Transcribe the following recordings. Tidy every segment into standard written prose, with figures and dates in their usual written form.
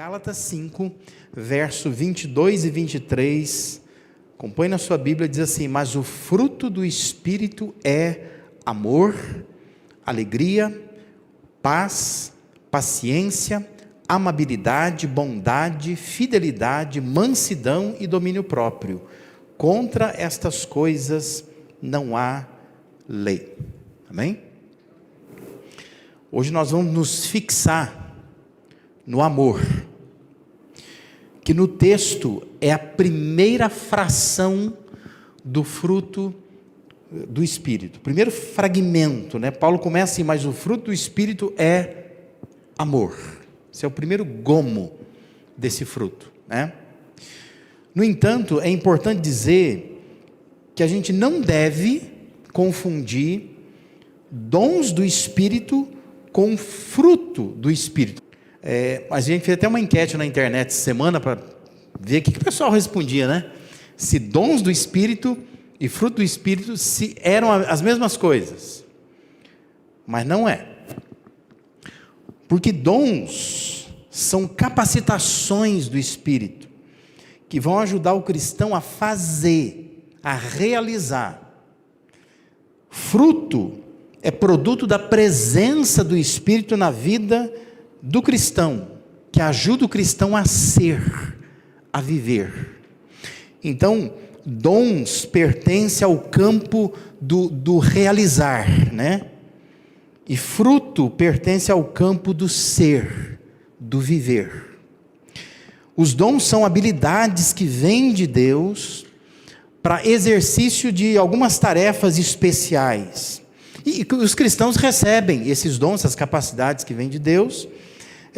Gálatas 5, verso 22 e 23, acompanhe na sua Bíblia, diz assim: mas o fruto do Espírito é amor, alegria, paz, paciência, amabilidade, bondade, fidelidade, mansidão e domínio próprio. Contra estas coisas não há lei. Amém? Hoje nós vamos nos fixar no amor, que no texto é a primeira fração do fruto do Espírito, o primeiro fragmento, né? Paulo começa assim: mas o fruto do Espírito é amor. Esse é o primeiro gomo desse fruto, né? No entanto, é importante dizer que a gente não deve confundir dons do Espírito com fruto do Espírito. A gente fez até uma enquete na internet essa semana para ver o que o pessoal respondia, né? Se dons do Espírito e fruto do Espírito se eram as mesmas coisas. Mas não é. Porque dons são capacitações do Espírito que vão ajudar o cristão a fazer, a realizar. Fruto é produto da presença do Espírito na vida do cristão, que ajuda o cristão a ser, a viver. Então, dons pertencem ao campo do realizar, né? E fruto pertence ao campo do ser, do viver. Os dons são habilidades que vêm de Deus para exercício de algumas tarefas especiais. E os cristãos recebem esses dons, essas capacidades que vêm de Deus,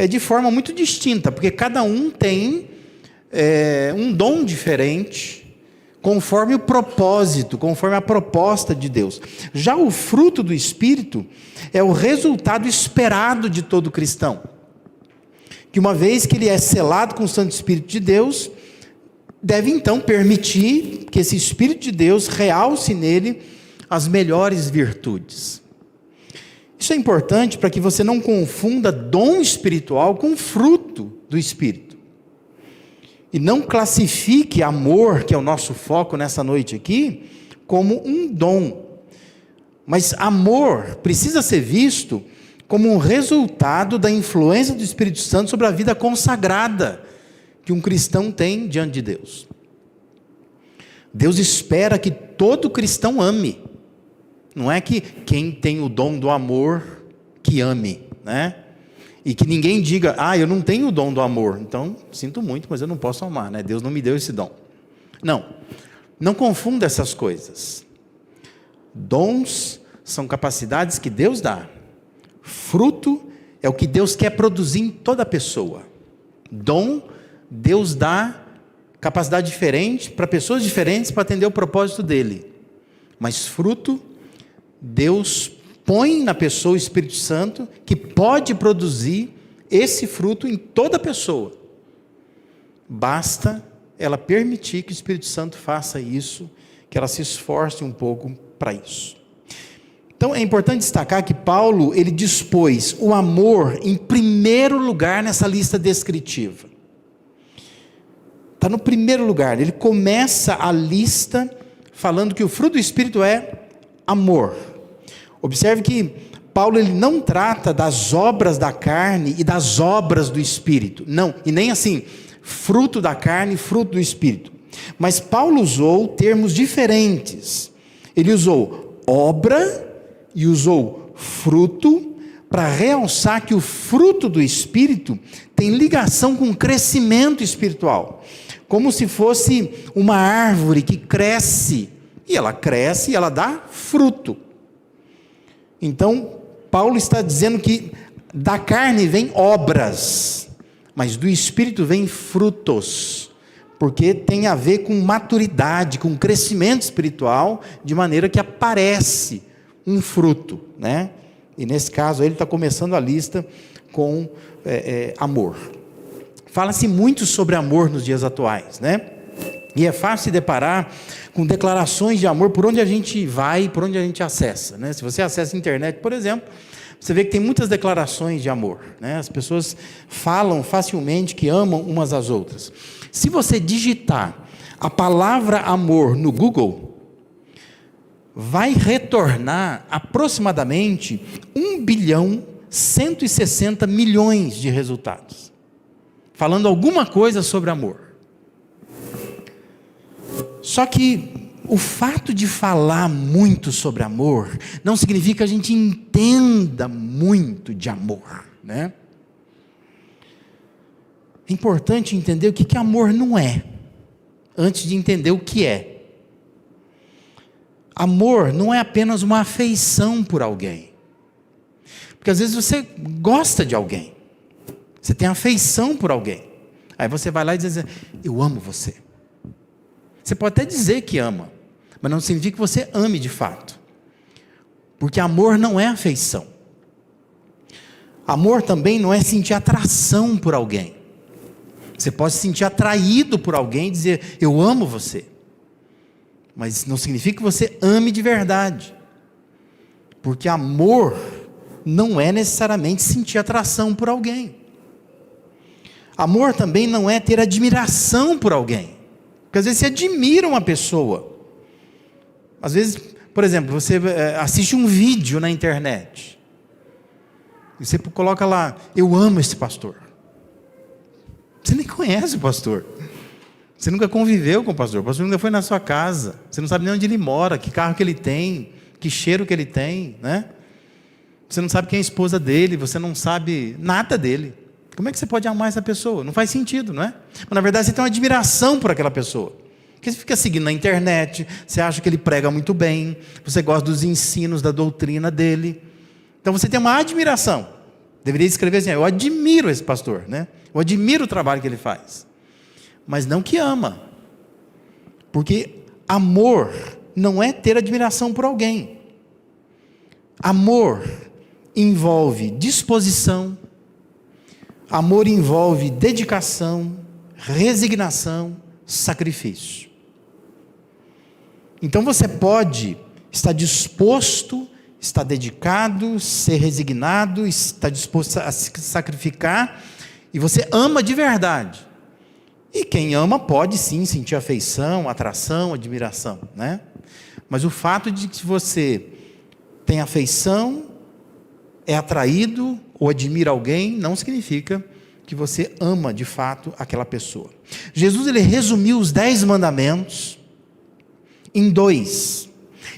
de forma muito distinta, porque cada um tem um dom diferente, conforme o propósito, conforme a proposta de Deus. Já o fruto do Espírito é o resultado esperado de todo cristão, que uma vez que ele é selado com o Santo Espírito de Deus, deve então permitir que esse Espírito de Deus realce nele as melhores virtudes. Isso é importante para que você não confunda dom espiritual com fruto do Espírito. E não classifique amor, que é o nosso foco nessa noite aqui, como um dom. Mas amor precisa ser visto como um resultado da influência do Espírito Santo sobre a vida consagrada que um cristão tem diante de Deus. Deus espera que todo cristão ame. Não é que quem tem o dom do amor, que ame, né? E que ninguém diga: eu não tenho o dom do amor, então sinto muito, mas eu não posso amar, né? Deus não me deu esse dom. Não confunda essas coisas. Dons são capacidades que Deus dá. Fruto é o que Deus quer produzir em toda pessoa. Dom, Deus dá capacidade diferente para pessoas diferentes para atender o propósito dele. Mas fruto, Deus põe na pessoa o Espírito Santo, que pode produzir esse fruto em toda pessoa. Basta ela permitir que o Espírito Santo faça isso, que ela se esforce um pouco para isso. Então é importante destacar que Paulo, ele dispôs o amor em primeiro lugar nessa lista descritiva. Está no primeiro lugar. Ele começa a lista falando que o fruto do Espírito é amor. Observe que Paulo, ele não trata das obras da carne e das obras do Espírito. Não, e nem assim, fruto da carne e fruto do Espírito. Mas Paulo usou termos diferentes. Ele usou obra e usou fruto para realçar que o fruto do Espírito tem ligação com o crescimento espiritual. Como se fosse uma árvore que cresce. E ela cresce e ela dá fruto. Então, Paulo está dizendo que da carne vem obras, mas do Espírito vem frutos, porque tem a ver com maturidade, com crescimento espiritual, de maneira que aparece um fruto, né? E nesse caso ele está começando a lista com amor. Fala-se muito sobre amor nos dias atuais, né? E é fácil se deparar com declarações de amor por onde a gente vai, por onde a gente acessa, né? Se você acessa a internet, por exemplo, você vê que tem muitas declarações de amor, né? As pessoas falam facilmente que amam umas às outras. Se você digitar a palavra amor no Google, vai retornar aproximadamente 1.160.000.000 de resultados, falando alguma coisa sobre amor. Só que o fato de falar muito sobre amor não significa que a gente entenda muito de amor, né? É importante entender o que amor não é, antes de entender o que é. Amor não é apenas uma afeição por alguém. Porque às vezes você gosta de alguém, você tem afeição por alguém, aí você vai lá e diz assim, eu amo você. Você pode até dizer que ama, mas não significa que você ame de fato. Porque amor não é afeição. Amor também não é sentir atração por alguém. Você pode se sentir atraído por alguém e dizer, eu amo você. Mas não significa que você ame de verdade. Porque amor não é necessariamente sentir atração por alguém. Amor também não é ter admiração por alguém. Porque às vezes você admira uma pessoa. Às vezes, por exemplo, você assiste um vídeo na internet. E você coloca lá, eu amo esse pastor. Você nem conhece o pastor. Você nunca conviveu com o pastor nunca foi na sua casa. Você não sabe nem onde ele mora, que carro que ele tem, que cheiro que ele tem, né? Você não sabe quem é a esposa dele, você não sabe nada dele. Como é que você pode amar essa pessoa? Não faz sentido, não é? Mas na verdade você tem uma admiração por aquela pessoa. Porque você fica seguindo na internet, você acha que ele prega muito bem, você gosta dos ensinos, da doutrina dele. Então você tem uma admiração. Deveria escrever assim, eu admiro esse pastor, né? Eu admiro o trabalho que ele faz. Mas não que ama. Porque amor não é ter admiração por alguém. Amor envolve disposição, amor envolve dedicação, resignação, sacrifício. Então você pode estar disposto, estar dedicado, ser resignado, estar disposto a se sacrificar, e você ama de verdade. E quem ama pode sim sentir afeição, atração, admiração, né? Mas o fato de que você tem afeição, é atraído ou admira alguém, não significa que você ama de fato aquela pessoa. Jesus, ele resumiu os 10 mandamentos em 2.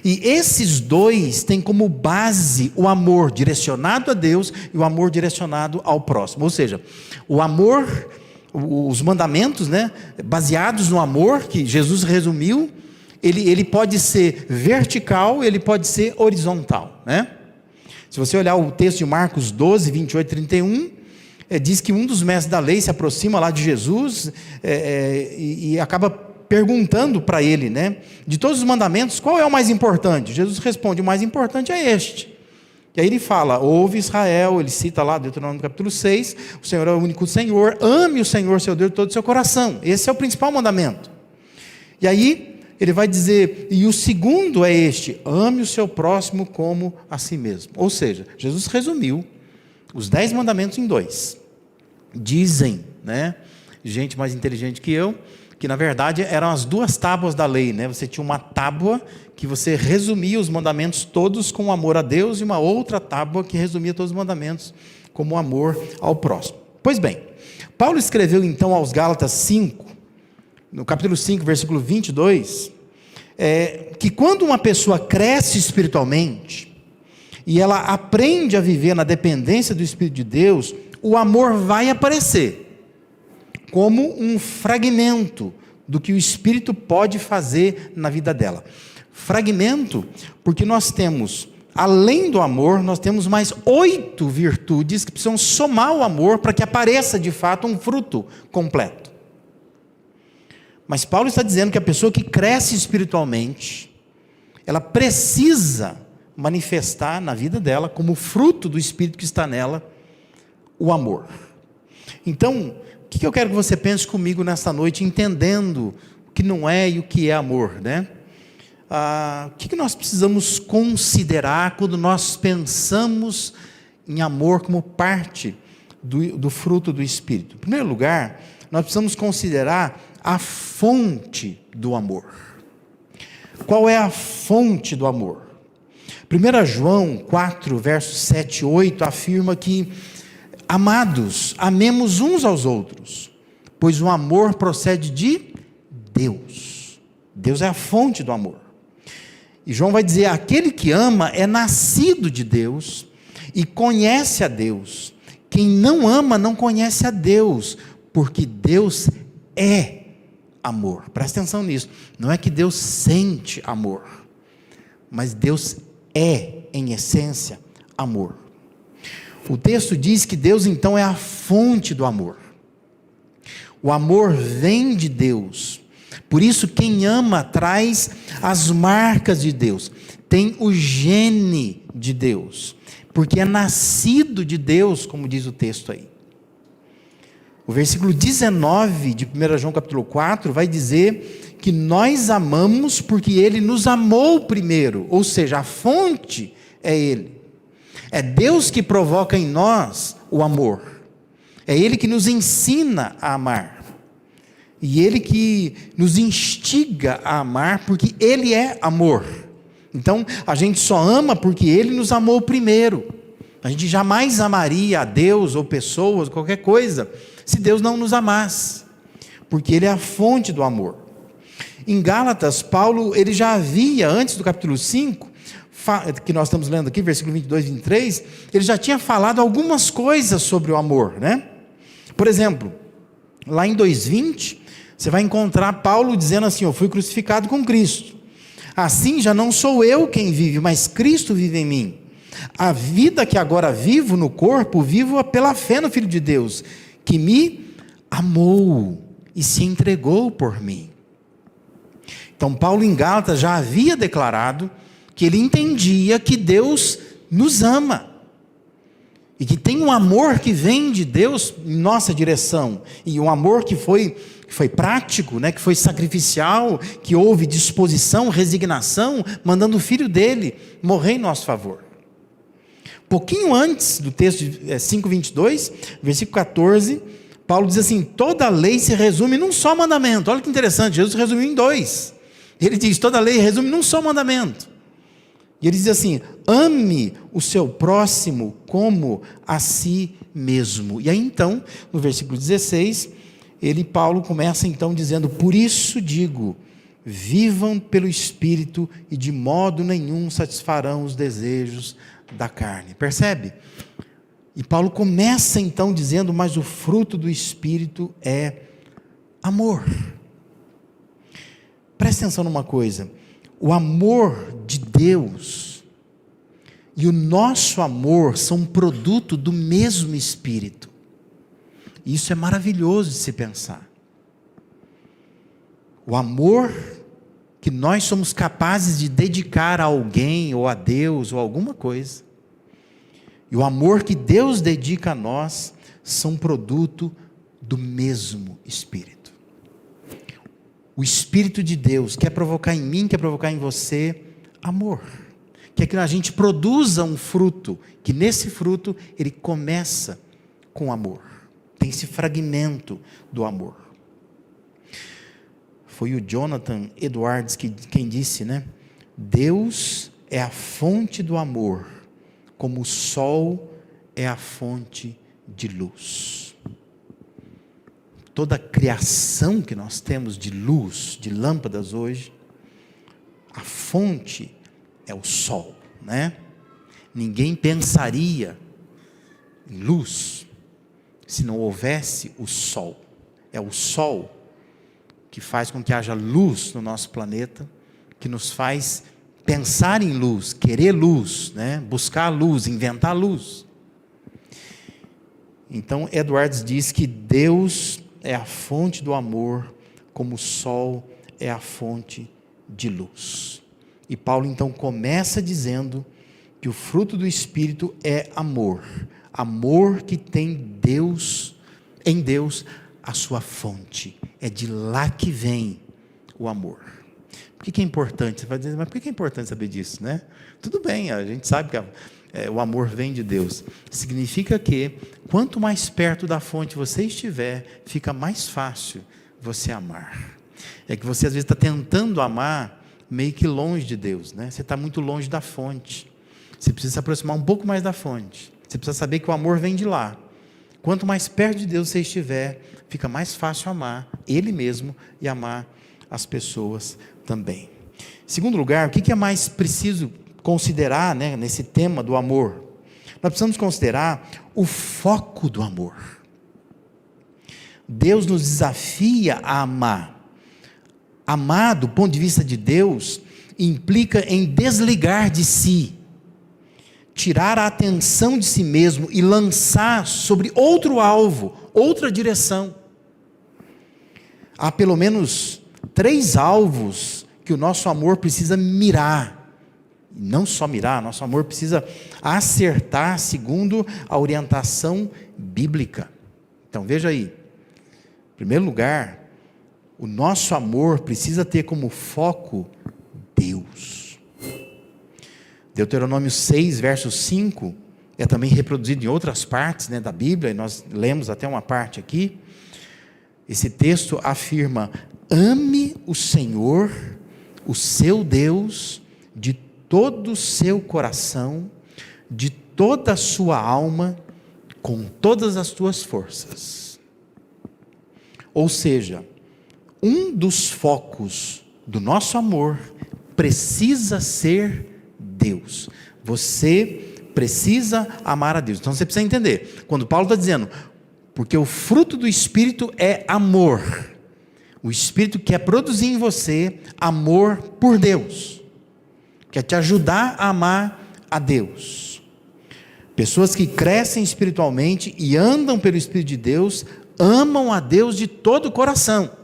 E esses 2 têm como base o amor direcionado a Deus e o amor direcionado ao próximo. Ou seja, o amor, os mandamentos, né, baseados no amor, que Jesus resumiu, ele pode ser vertical, ele pode ser horizontal, né? Se você olhar o texto de Marcos 12, 28 e 31, diz que um dos mestres da lei se aproxima lá de Jesus e acaba perguntando para ele, né, de todos os mandamentos, qual é o mais importante? Jesus responde, o mais importante é este. E aí ele fala, ouve Israel, ele cita lá, Deuteronômio capítulo 6, o Senhor é o único Senhor, ame o Senhor seu Deus de todo o seu coração. Esse é o principal mandamento. E aí ele vai dizer, e o segundo é este, ame o seu próximo como a si mesmo. Ou seja, Jesus resumiu os 10 mandamentos em 2. Dizem, né, gente mais inteligente que eu, que na verdade eram as 2 tábuas da lei, né? Você tinha uma tábua que você resumia os mandamentos todos com amor a Deus, e uma outra tábua que resumia todos os mandamentos como amor ao próximo. Pois bem, Paulo escreveu então aos Gálatas 5, no capítulo 5, versículo 22, que quando uma pessoa cresce espiritualmente, e ela aprende a viver na dependência do Espírito de Deus, o amor vai aparecer como um fragmento do que o Espírito pode fazer na vida dela. Fragmento, porque nós temos, além do amor, nós temos mais 8 virtudes que precisam somar o amor para que apareça de fato um fruto completo. Mas Paulo está dizendo que a pessoa que cresce espiritualmente, ela precisa manifestar na vida dela, como fruto do Espírito que está nela, o amor. Então, o que eu quero que você pense comigo nesta noite, entendendo o que não é e o que é amor, né? O que nós precisamos considerar quando nós pensamos em amor como parte do fruto do Espírito? Em primeiro lugar, nós precisamos considerar a fonte do amor. Qual é a fonte do amor? 1 João 4, versos 7 e 8 afirma que: amados, amemos uns aos outros, pois o amor procede de Deus. Deus é a fonte do amor. E João vai dizer: aquele que ama é nascido de Deus e conhece a Deus. Quem não ama não conhece a Deus, porque Deus é amor. Presta atenção nisso. Não é que Deus sente amor, mas Deus é, em essência, amor. O texto diz que Deus então é a fonte do amor. O amor vem de Deus. Por isso, quem ama traz as marcas de Deus, tem o gene de Deus, porque é nascido de Deus, como diz o texto aí. O versículo 19 de 1 João capítulo 4 vai dizer que nós amamos porque Ele nos amou primeiro, ou seja, a fonte é Ele. É Deus que provoca em nós o amor. É Ele que nos ensina a amar. E Ele que nos instiga a amar, porque Ele é amor. Então, a gente só ama porque Ele nos amou primeiro. A gente jamais amaria a Deus ou pessoas, qualquer coisa, se Deus não nos amasse. Porque Ele é a fonte do amor. Em Gálatas, Paulo, ele já havia, antes do capítulo 5, que nós estamos lendo aqui, versículo 22 e 23, ele já tinha falado algumas coisas sobre o amor, né? Por exemplo, lá em 2:20, você vai encontrar Paulo dizendo assim: eu fui crucificado com Cristo. Assim já não sou eu quem vive, mas Cristo vive em mim. A vida que agora vivo no corpo, vivo pela fé no Filho de Deus, que me amou e se entregou por mim. Então Paulo em Gálatas já havia declarado que ele entendia que Deus nos ama, e que tem um amor que vem de Deus em nossa direção, e um amor que foi prático, né, que foi sacrificial, que houve disposição, resignação, mandando o Filho dele morrer em nosso favor. Pouquinho antes do texto de 5:22, versículo 14, Paulo diz assim: toda a lei se resume num só mandamento. Olha que interessante, Jesus resumiu em dois. Ele diz: toda a lei resume num só mandamento. E ele diz assim: ame o seu próximo como a si mesmo. E aí então, no versículo 16, Paulo começa então dizendo: por isso digo, vivam pelo Espírito e de modo nenhum satisfarão os desejos da carne. Percebe? E Paulo começa então dizendo: mas o fruto do Espírito é amor. Presta atenção numa coisa: o amor de Deus e o nosso amor são produto do mesmo Espírito. Isso é maravilhoso de se pensar. O amor que nós somos capazes de dedicar a alguém, ou a Deus, ou a alguma coisa, e o amor que Deus dedica a nós, são produto do mesmo Espírito. O Espírito de Deus quer provocar em mim, quer provocar em você amor. Quer que a gente produza um fruto, que nesse fruto ele começa com amor. Tem esse fragmento do amor. Foi o Jonathan Edwards quem disse, né? Deus é a fonte do amor, como o sol é a fonte de luz. Toda a criação que nós temos de luz, de lâmpadas hoje, a fonte é o sol, né? Ninguém pensaria em luz se não houvesse o sol. É o sol que faz com que haja luz no nosso planeta, que nos faz pensar em luz, querer luz, né? Buscar luz, inventar luz. Então Edwards diz que Deus é a fonte do amor, como o sol é a fonte de luz. E Paulo então começa dizendo que o fruto do Espírito é amor. Amor que tem Deus, em Deus, a sua fonte. É de lá que vem o amor. Por que é importante? Você vai dizer, mas por que é importante saber disso, né? Tudo bem, a gente sabe que o amor vem de Deus. Significa que, quanto mais perto da fonte você estiver, fica mais fácil você amar. É que você às vezes está tentando amar meio que longe de Deus, né? Você está muito longe da fonte. Você precisa se aproximar um pouco mais da fonte. Você precisa saber que o amor vem de lá. Quanto mais perto de Deus você estiver, fica mais fácil amar Ele mesmo e amar as pessoas também. Em segundo lugar, o que é mais preciso considerar, né, nesse tema do amor? Nós precisamos considerar o foco do amor. Deus nos desafia a amar. Amar, do ponto de vista de Deus, implica em desligar de si, tirar a atenção de si mesmo e lançar sobre outro alvo, outra direção. Há pelo menos 3 alvos que o nosso amor precisa mirar. Não só mirar, nosso amor precisa acertar segundo a orientação bíblica. Então veja aí, em primeiro lugar, o nosso amor precisa ter como foco Deus. Deuteronômio 6, verso 5, é também reproduzido em outras partes, né, da Bíblia, e nós lemos até uma parte aqui. Esse texto afirma: ame o Senhor, o seu Deus, de todo o seu coração, de toda a sua alma, com todas as tuas forças. Ou seja, um dos focos do nosso amor precisa ser Deus. Você precisa amar a Deus. Então você precisa entender, quando Paulo está dizendo, porque o fruto do Espírito é amor, o Espírito quer produzir em você amor por Deus, quer te ajudar a amar a Deus. Pessoas que crescem espiritualmente e andam pelo Espírito de Deus, amam a Deus de todo o coração.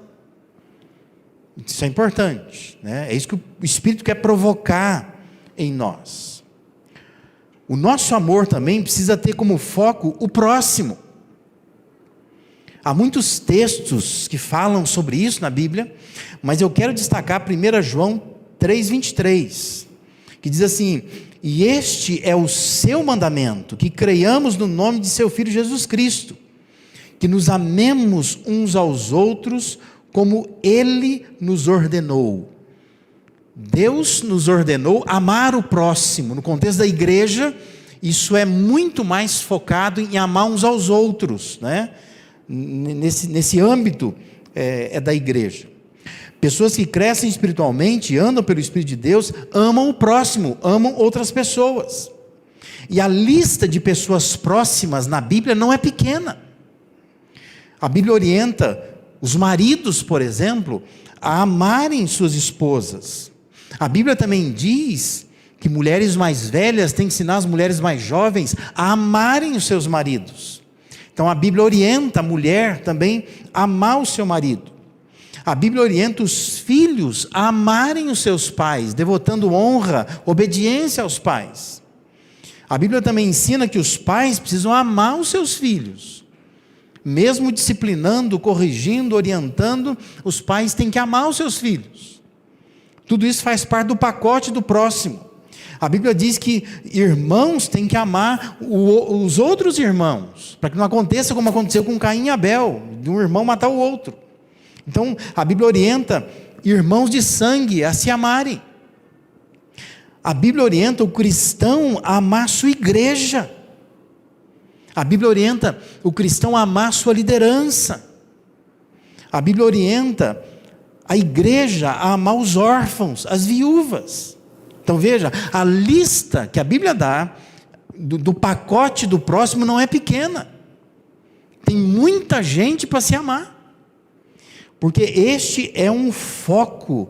Isso é importante, né? É isso que o Espírito quer provocar em nós. O nosso amor também precisa ter como foco o próximo. Há muitos textos que falam sobre isso na Bíblia, mas eu quero destacar 1 João 3,23, que diz assim: e este é o seu mandamento, que creiamos no nome de seu Filho Jesus Cristo, que nos amemos uns aos outros como Ele nos ordenou. Deus nos ordenou amar o próximo. No contexto da igreja, isso é muito mais focado em amar uns aos outros, né? Nesse âmbito é da igreja. Pessoas que crescem espiritualmente, andam pelo Espírito de Deus, amam o próximo, amam outras pessoas. E a lista de pessoas próximas na Bíblia não é pequena. A Bíblia orienta os maridos, por exemplo, a amarem suas esposas. A Bíblia também diz que mulheres mais velhas têm que ensinar as mulheres mais jovens a amarem os seus maridos. Então a Bíblia orienta a mulher também a amar o seu marido. A Bíblia orienta os filhos a amarem os seus pais, devotando honra, obediência aos pais. A Bíblia também ensina que os pais precisam amar os seus filhos. Mesmo disciplinando, corrigindo, orientando, os pais têm que amar os seus filhos. Tudo isso faz parte do pacote do próximo. A Bíblia diz que irmãos têm que amar os outros irmãos, para que não aconteça como aconteceu com Caim e Abel, de um irmão matar o outro. Então, a Bíblia orienta irmãos de sangue a se amarem. A Bíblia orienta o cristão a amar sua igreja. A Bíblia orienta o cristão a amar sua liderança. A Bíblia orienta a igreja a amar os órfãos, as viúvas. Então veja, a lista que a Bíblia dá do pacote do próximo não é pequena. Tem muita gente para se amar. Porque este é um foco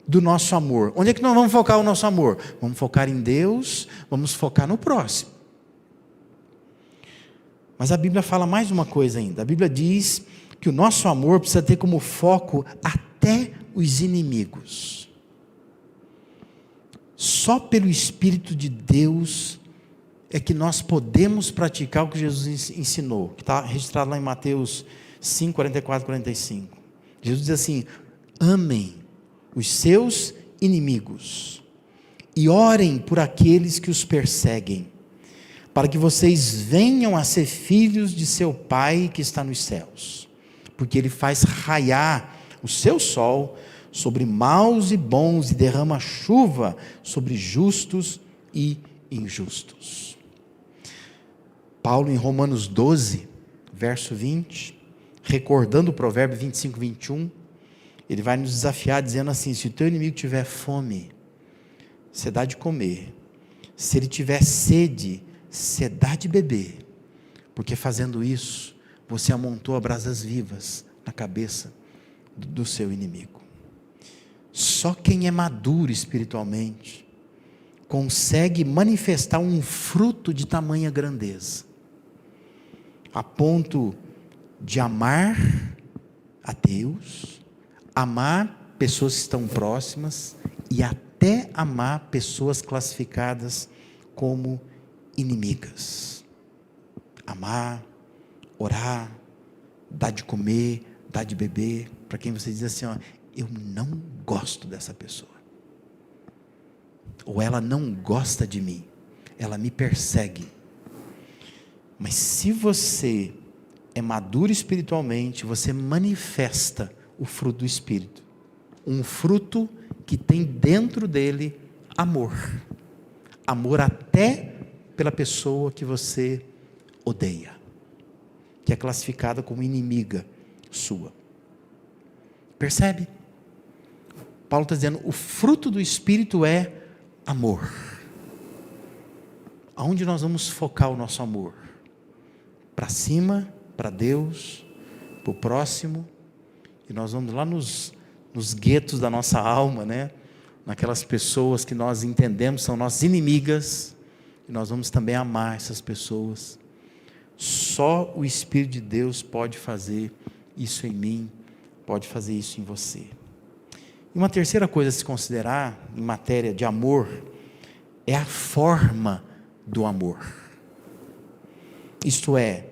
do nosso amor. Onde é que nós vamos focar o nosso amor? Vamos focar em Deus, vamos focar no próximo. Mas a Bíblia fala mais uma coisa ainda. A Bíblia diz que o nosso amor precisa ter como foco até os inimigos. Só pelo Espírito de Deus é que nós podemos praticar o que Jesus ensinou, que está registrado lá em Mateus 5, 44, 45. Jesus diz assim: amem os seus inimigos e orem por aqueles que os perseguem. para que vocês venham a ser filhos de seu Pai que está nos céus, porque Ele faz raiar o seu sol sobre maus e bons e derrama chuva sobre justos e injustos. Paulo, em Romanos 12, verso 20, recordando o provérbio 25, 21, ele vai nos desafiar dizendo assim: se o teu inimigo tiver fome, você dá de comer; se ele tiver sede, você dá de beber, porque fazendo isso, você amontoa brasas vivas na cabeça do seu inimigo. Só quem é maduro espiritualmente consegue manifestar um fruto de tamanha grandeza, a ponto de amar a Deus, amar pessoas que estão próximas e até amar pessoas classificadas como inimigas. Amar, orar, dar de comer, dar de beber, para quem você diz assim, ó, eu não gosto dessa pessoa, ou ela não gosta de mim, ela me persegue. Mas se você é maduro espiritualmente, você manifesta o fruto do Espírito, um fruto que tem dentro dele amor até pela pessoa que você odeia, que é classificada como inimiga sua. Percebe? Paulo está dizendo, o fruto do Espírito é amor. Aonde nós vamos focar o nosso amor? Para cima, para Deus, para o próximo, e nós vamos lá nos guetos da nossa alma, né? Naquelas pessoas que nós entendemos são nossas inimigas, e nós vamos também amar essas pessoas. Só o Espírito de Deus pode fazer isso em mim, pode fazer isso em você. E uma terceira coisa a se considerar em matéria de amor é a forma do amor. Isto é,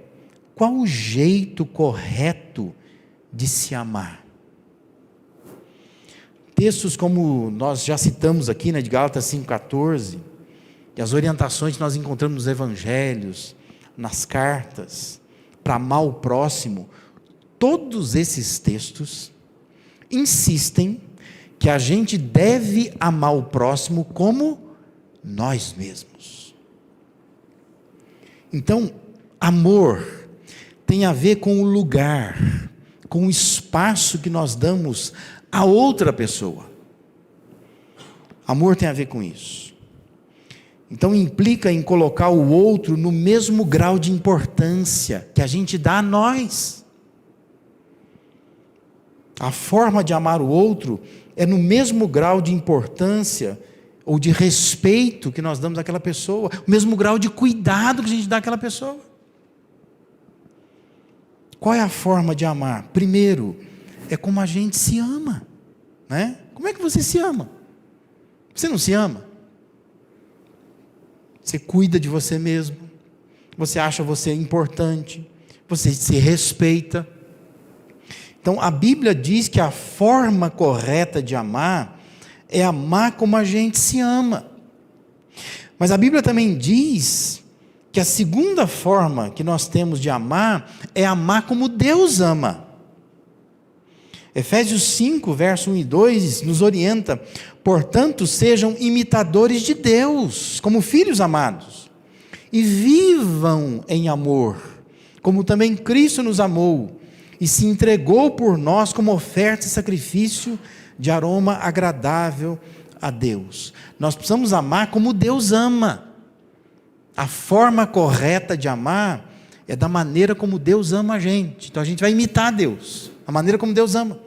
qual o jeito correto de se amar? Textos como nós já citamos aqui, né, de Gálatas 5,14, e as orientações que nós encontramos nos evangelhos, nas cartas, para amar o próximo, todos esses textos insistem que a gente deve amar o próximo como nós mesmos. Então, amor tem a ver com o lugar, com o espaço que nós damos a outra pessoa. Amor tem a ver com isso. Então implica em colocar o outro no mesmo grau de importância que a gente dá a nós. A forma de amar o outro é no mesmo grau de importância ou de respeito que nós damos àquela pessoa, o mesmo grau de cuidado que a gente dá àquela pessoa. Qual é a forma de amar? Primeiro, é como a gente se ama, né? Como é que você se ama? Você não se ama? Você cuida de você mesmo, você acha você importante, você se respeita. Então a Bíblia diz que a forma correta de amar é amar como a gente se ama. Mas a Bíblia também diz que a segunda forma que nós temos de amar é amar como Deus ama. Efésios 5, verso 1 e 2 nos orienta: portanto, sejam imitadores de Deus, como filhos amados, e vivam em amor, como também Cristo nos amou, e se entregou por nós como oferta e sacrifício de aroma agradável a Deus. Nós precisamos amar como Deus ama. A forma correta de amar é da maneira como Deus ama a gente. Então a gente vai imitar Deus, a maneira como Deus ama.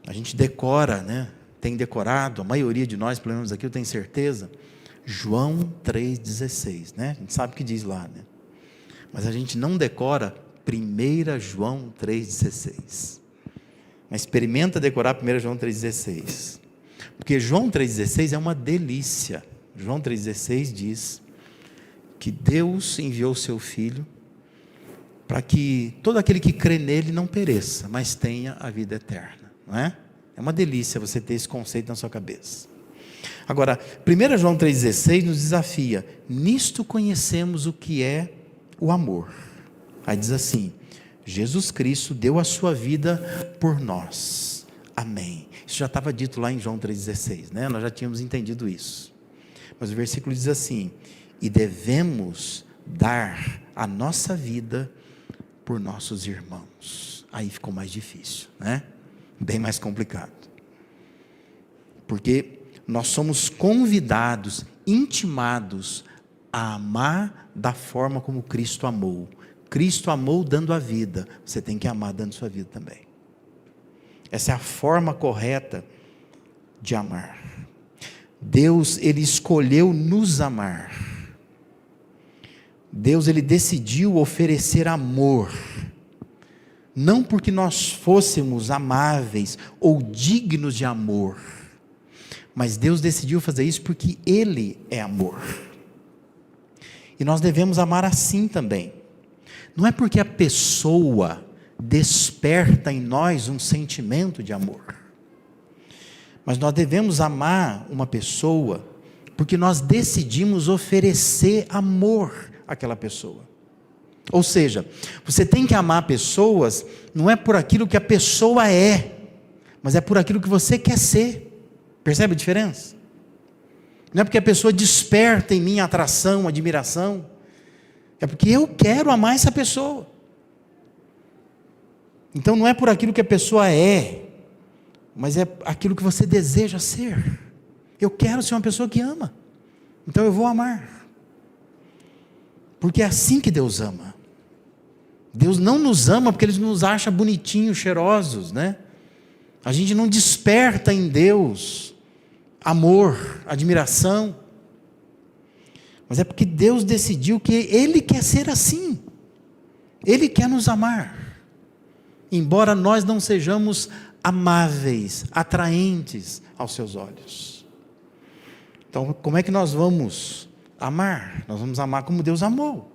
A gente decora, né? Tem decorado, a maioria de nós, pelo menos aqui eu tenho certeza, João 3,16, né? A gente sabe o que diz lá, né? Mas a gente não decora 1 João 3,16. Mas experimenta decorar 1 João 3,16. Porque João 3,16 é uma delícia. João 3,16 diz que Deus enviou o seu Filho para que todo aquele que crê nele não pereça, mas tenha a vida eterna. Não é? É uma delícia você ter esse conceito na sua cabeça. Agora, 1 João 3,16 nos desafia: nisto conhecemos o que é o amor. Aí diz assim: Jesus Cristo deu a sua vida por nós. Amém. Isso já estava dito lá em João 3,16, né? Nós já tínhamos entendido isso. Mas o versículo diz assim: e devemos dar a nossa vida por nossos irmãos. Aí ficou mais difícil, né? Bem mais complicado. Porque nós somos convidados, intimados a amar da forma como Cristo amou. Cristo amou dando a vida, você tem que amar dando sua vida também. Essa é a forma correta de amar. Deus, Ele escolheu nos amar. Deus, Ele decidiu oferecer amor, não porque nós fôssemos amáveis ou dignos de amor, mas Deus decidiu fazer isso porque Ele é amor. E nós devemos amar assim também. Não é porque a pessoa desperta em nós um sentimento de amor, mas nós devemos amar uma pessoa porque nós decidimos oferecer amor àquela pessoa. Ou seja, você tem que amar pessoas, não é por aquilo que a pessoa é, mas é por aquilo que você quer ser. Percebe a diferença? Não é porque a pessoa desperta em mim atração, admiração, é porque eu quero amar essa pessoa. Então não é por aquilo que a pessoa é, mas é aquilo que você deseja ser. Eu quero ser uma pessoa que ama, então eu vou amar, porque é assim que Deus ama. Deus não nos ama porque Ele nos acha bonitinhos, cheirosos, né? A gente não desperta em Deus amor, admiração, mas é porque Deus decidiu que Ele quer ser assim. Ele quer nos amar, embora nós não sejamos amáveis, atraentes aos seus olhos. Então, como é que nós vamos amar? Nós vamos amar como Deus amou.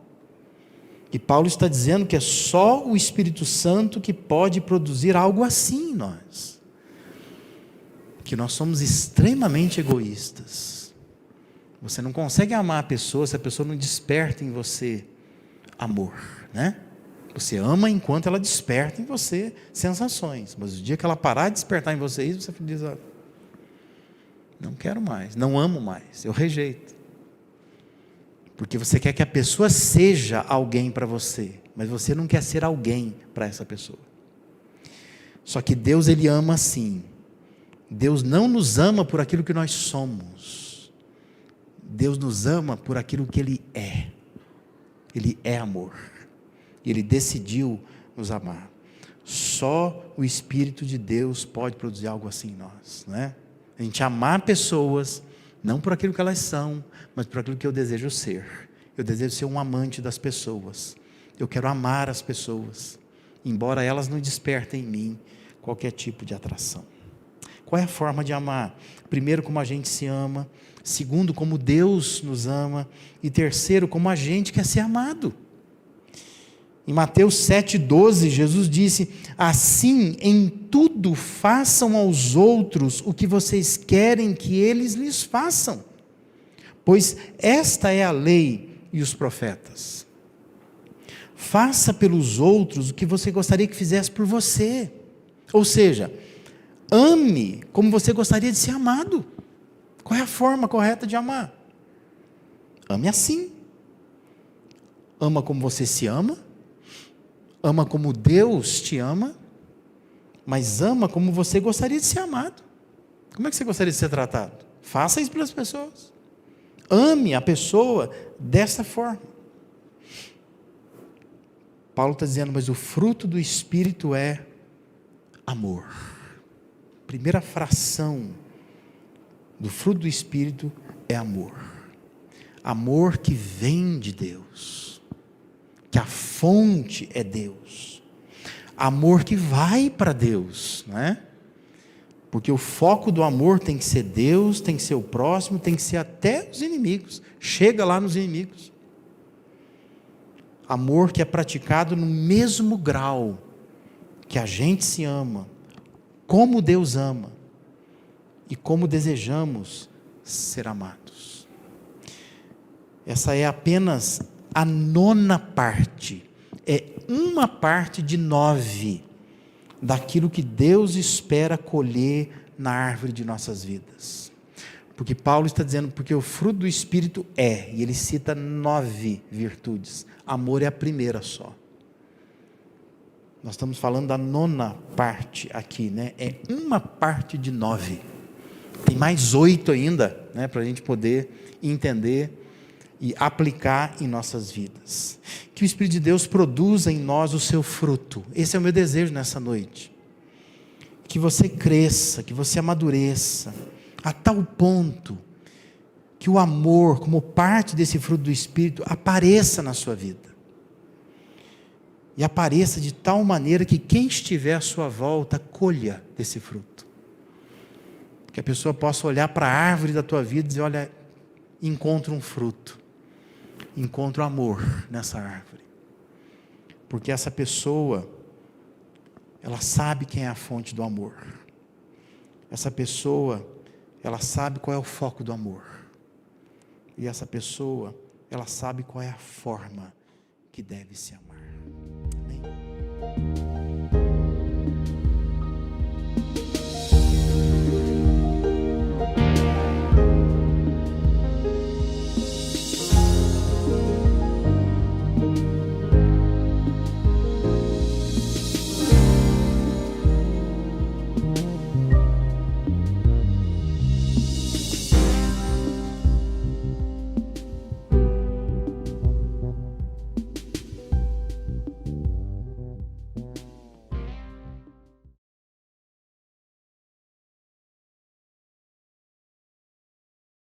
E Paulo está dizendo que é só o Espírito Santo que pode produzir algo assim em nós. Que nós somos extremamente egoístas. Você não consegue amar a pessoa se a pessoa não desperta em você amor, né? Você ama enquanto ela desperta em você sensações, mas o dia que ela parar de despertar em você isso, você diz: não quero mais, não amo mais, eu rejeito. Porque você quer que a pessoa seja alguém para você, mas você não quer ser alguém para essa pessoa. Só que Deus, Ele ama assim. Deus não nos ama por aquilo que nós somos. Deus nos ama por aquilo que Ele é. Ele é amor. E Ele decidiu nos amar. Só o Espírito de Deus pode produzir algo assim em nós, né? A gente amar pessoas, não por aquilo que elas são, mas por aquilo que eu desejo ser. Eu desejo ser um amante das pessoas. Eu quero amar as pessoas, embora elas não despertem em mim qualquer tipo de atração. Qual é a forma de amar? Primeiro, como a gente se ama. Segundo, como Deus nos ama. E terceiro, como a gente quer ser amado. Em Mateus 7,12, Jesus disse: assim, em tudo façam aos outros o que vocês querem que eles lhes façam, pois esta é a lei e os profetas. Faça pelos outros o que você gostaria que fizesse por você. Ou seja, ame como você gostaria de ser amado. Qual é a forma correta de amar? Ame assim. Ama como você se ama. Ama como Deus te ama. Mas ama como você gostaria de ser amado. Como é que você gostaria de ser tratado? Faça isso pelas pessoas. Ame a pessoa dessa forma. Paulo está dizendo, mas o fruto do Espírito é amor. Primeira fração do fruto do Espírito é amor. Amor que vem de Deus, que a fonte é Deus. Amor que vai para Deus, não é? Porque o foco do amor tem que ser Deus, tem que ser o próximo, tem que ser até os inimigos. Chega lá nos inimigos. Amor que é praticado no mesmo grau que a gente se ama, como Deus ama e como desejamos ser amados. Essa é apenas a 9ª parte, é uma parte de 9 daquilo que Deus espera colher na árvore de nossas vidas. Porque Paulo está dizendo, porque o fruto do Espírito e ele cita 9 virtudes, amor é a primeira só. Nós estamos falando da 9ª parte aqui, né? É uma parte de 9, tem mais 8 ainda, né? Para a gente poder entender e aplicar em nossas vidas. Que o Espírito de Deus produza em nós o seu fruto. Esse é o meu desejo nessa noite. Que você cresça, que você amadureça, a tal ponto que o amor, como parte desse fruto do Espírito, apareça na sua vida. E apareça de tal maneira que quem estiver à sua volta colha desse fruto. Que a pessoa possa olhar para a árvore da tua vida e dizer, olha, encontra um fruto. Encontra o amor nessa árvore. Porque essa pessoa, ela sabe quem é a fonte do amor. Essa pessoa, ela sabe qual é o foco do amor. E essa pessoa, ela sabe qual é a forma que deve se amar. Amém?